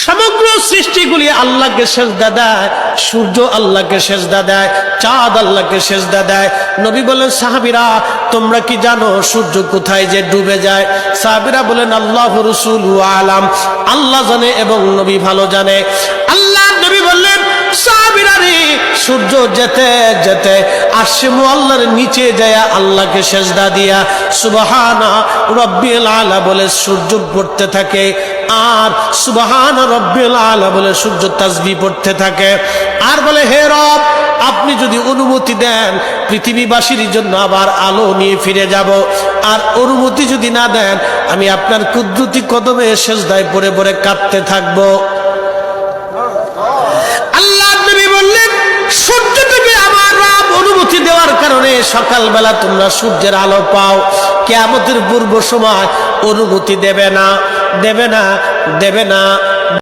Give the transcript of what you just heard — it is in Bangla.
সমগ্র সৃষ্টিগুলি আল্লাহকে সিজদা দেয়, সূর্য আল্লাহকে সিজদা দেয়, চাঁদ আল্লাহকে সিজদা দেয়। নবী বলেন, সাহাবীরা তোমরা কি জানো সূর্য কোথায় যে ডুবে যায়? সাহাবীরা বলেন, আল্লাহ রাসূলু আলাম, আল্লাহ জানে এবং নবী ভালো জানে। আল্লাহ নবী বললেন, সাহাবীরা রে, সূর্য যেতে যেতে আরশে মুআল্লার নিচে যায় আল্লাহকে সিজদা দিয়া সুবহানা রাব্বিল আলা বলে সূর্য পড়তে থাকে, আর সুবহানা রাব্বিল আলা বলে সূর্য তাসবিহ পড়তে থাকে, আর বলে, হে রব, আপনি যদি অনুমতি দেন পৃথিবীবাসীর জন্য আবার আলো নিয়ে ফিরে যাব, আর অনুমতি যদি না দেন আমি আপনার কুদরতি কদমে সিজদায় পড়ে পড়ে কাঁদতে থাকবো। আল্লাহ নবী বললেন, সূর্য থেকে আমার রব অনুমতি দেওয়ার কারণে সকালবেলা তোমরা সূর্যের আলো পাও, কিয়ামতের পূর্ব সময় অনুমতি দেবে না, দেবে না, দেবে না।